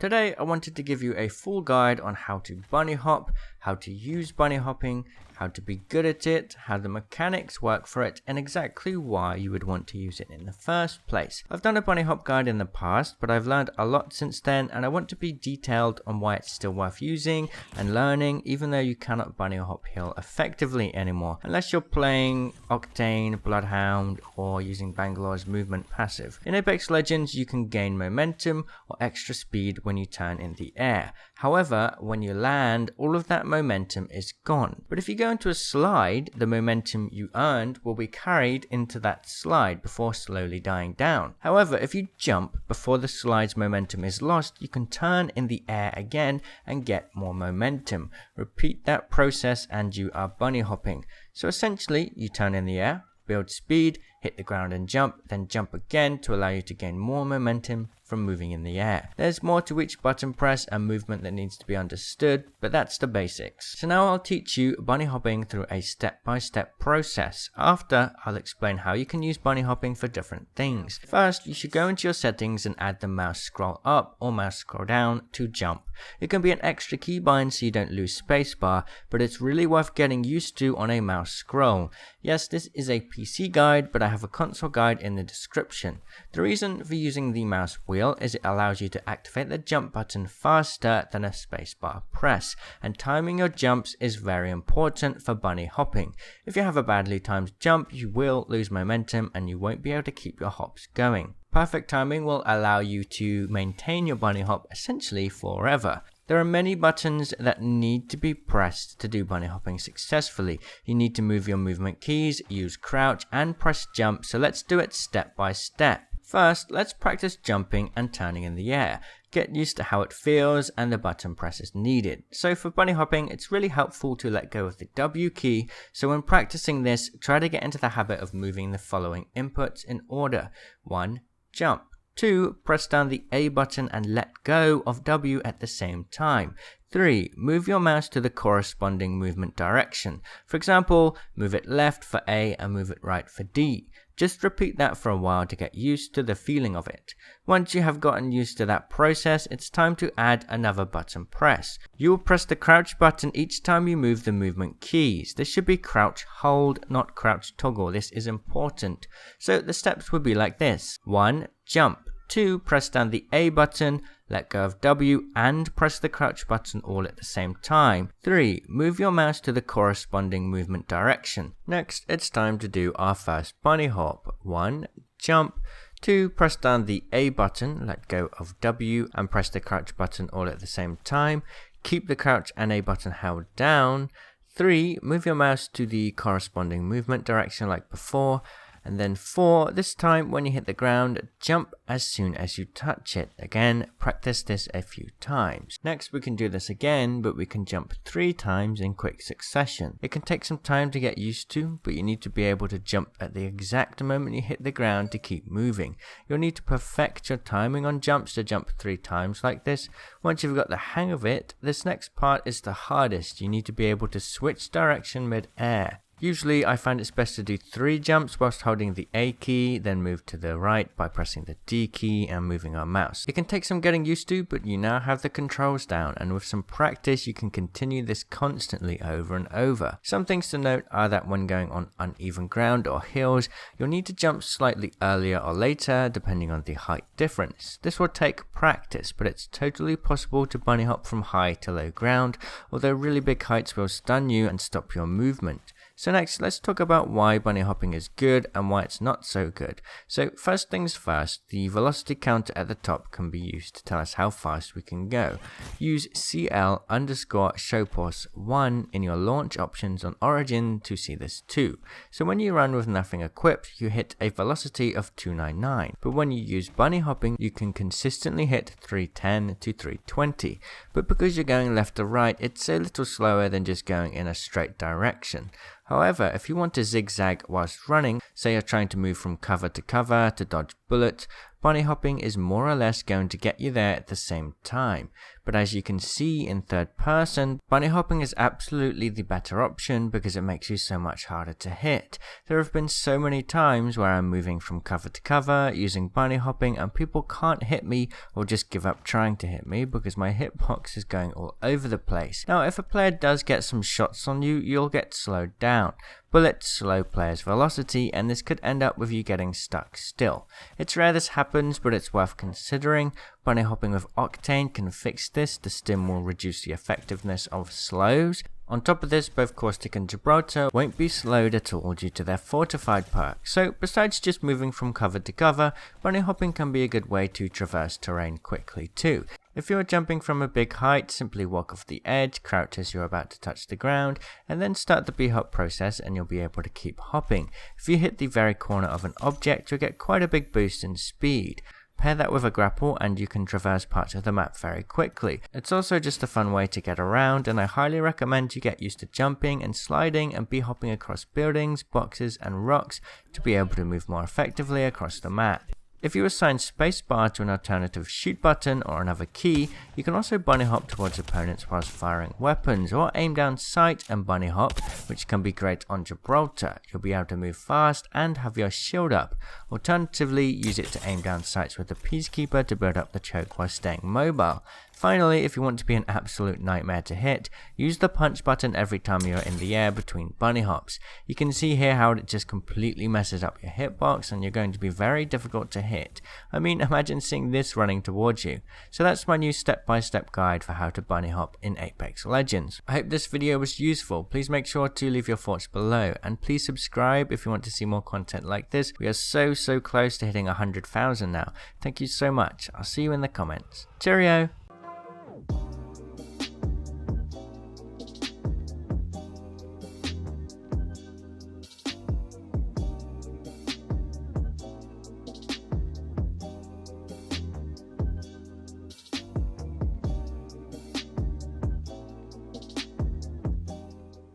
Today I wanted to give you a full guide on how to bunny hop, how to use bunny hopping, how to be good at it, how the mechanics work for it, and exactly why you would want to use it in the first place. I've done a bunny hop guide in the past, but I've learned a lot since then, and I want to be detailed on why it's still worth using and learning, even though you cannot bunny hop hill effectively anymore, unless you're playing Octane, Bloodhound, or using Bangalore's movement passive. In Apex Legends, you can gain momentum or extra speed when you turn in the air. However, when you land, all of that momentum is gone. But if you go into a slide, the momentum you earned will be carried into that slide before slowly dying down. However, if you jump before the slide's momentum is lost, you can turn in the air again and get more momentum. Repeat that process and you are bunny hopping. So essentially, you turn in the air, build speed, hit the ground and jump, then jump again to allow you to gain more momentum from moving in the air. There's more to each button press and movement that needs to be understood, but that's the basics. So now I'll teach you bunny hopping through a step-by-step process. After, I'll explain how you can use bunny hopping for different things. First, you should go into your settings and add the mouse scroll up or mouse scroll down to jump. It can be an extra keybind so you don't lose spacebar, but it's really worth getting used to on a mouse scroll. Yes, this is a PC guide, but I have a console guide in the description. The reason for using the mouse wheel is it allows you to activate the jump button faster than a spacebar press, and timing your jumps is very important for bunny hopping. If you have a badly timed jump, you will lose momentum and you won't be able to keep your hops going. Perfect timing will allow you to maintain your bunny hop essentially forever. There are many buttons that need to be pressed to do bunny hopping successfully. You need to move your movement keys, use crouch, and press jump, so let's do it step by step. First, let's practice jumping and turning in the air. Get used to how it feels and the button presses needed. So for bunny hopping, it's really helpful to let go of the W key, so when practicing this, try to get into the habit of moving the following inputs in order. 1. Jump. 2. Press down the A button and let go of W at the same time. 3. Move your mouse to the corresponding movement direction. For example, move it left for A and move it right for D. Just repeat that for a while to get used to the feeling of it. Once you have gotten used to that process, it's time to add another button press. You will press the crouch button each time you move the movement keys. This should be crouch hold, not crouch toggle. This is important. So the steps would be like this. 1. Jump. 2. Press down the A button, let go of W and press the crouch button all at the same time. 3. Move your mouse to the corresponding movement direction. Next, it's time to do our first bunny hop. 1. Jump. 2. Press down the A button, let go of W and press the crouch button all at the same time. Keep the crouch and A button held down. 3. Move your mouse to the corresponding movement direction like before. And then 4, this time when you hit the ground, jump as soon as you touch it. Again, practice this a few times. Next, we can do this again, but we can jump 3 times in quick succession. It can take some time to get used to, but you need to be able to jump at the exact moment you hit the ground to keep moving. You'll need to perfect your timing on jumps to jump 3 times like this. Once you've got the hang of it, this next part is the hardest. You need to be able to switch direction mid-air. Usually I find it's best to do 3 jumps whilst holding the A key, then move to the right by pressing the D key and moving our mouse. It can take some getting used to, but you now have the controls down, and with some practice you can continue this constantly over and over. Some things to note are that when going on uneven ground or hills, you'll need to jump slightly earlier or later depending on the height difference. This will take practice, but it's totally possible to bunny hop from high to low ground, although really big heights will stun you and stop your movement. So next, let's talk about why bunny hopping is good and why it's not so good. So first things first, the velocity counter at the top can be used to tell us how fast we can go. Use CL_showpause1 in your launch options on Origin to see this too. So when you run with nothing equipped, you hit a velocity of 299. But when you use bunny hopping, you can consistently hit 310 to 320. But because you're going left to right, it's a little slower than just going in a straight direction. However, if you want to zigzag whilst running, say you're trying to move from cover to dodge bullets, bunny hopping is more or less going to get you there at the same time. But as you can see in third person, bunny hopping is absolutely the better option because it makes you so much harder to hit. There have been so many times where I'm moving from cover to cover using bunny hopping and people can't hit me or just give up trying to hit me because my hitbox is going all over the place. Now if a player does get some shots on you, you'll get slowed down. Bullets slow players' velocity and this could end up with you getting stuck still. It's rare this happens, but it's worth considering. Bunny hopping with Octane can fix this. The stim will reduce the effectiveness of slows. On top of this, both Caustic and Gibraltar won't be slowed at all due to their fortified perk. So besides just moving from cover to cover, bunny hopping can be a good way to traverse terrain quickly too. If you're jumping from a big height, simply walk off the edge, crouch as you're about to touch the ground, and then start the bhop process and you'll be able to keep hopping. If you hit the very corner of an object, you'll get quite a big boost in speed. Pair that with a grapple and you can traverse parts of the map very quickly. It's also just a fun way to get around, and I highly recommend you get used to jumping and sliding and bhopping across buildings, boxes and rocks to be able to move more effectively across the map. If you assign spacebar to an alternative shoot button or another key, you can also bunny hop towards opponents whilst firing weapons, or aim down sight and bunny hop, which can be great on Gibraltar. You'll be able to move fast and have your shield up. Alternatively, use it to aim down sights with the Peacekeeper to build up the choke while staying mobile. Finally, if you want to be an absolute nightmare to hit, use the punch button every time you're in the air between bunny hops. You can see here how it just completely messes up your hitbox and you're going to be very difficult to hit. I mean, imagine seeing this running towards you. So that's my new step-by-step guide for how to bunny hop in Apex Legends. I hope this video was useful. Please make sure to leave your thoughts below and please subscribe if you want to see more content like this. We are so close to hitting 100,000 now. Thank you so much. I'll see you in the comments. Cheerio!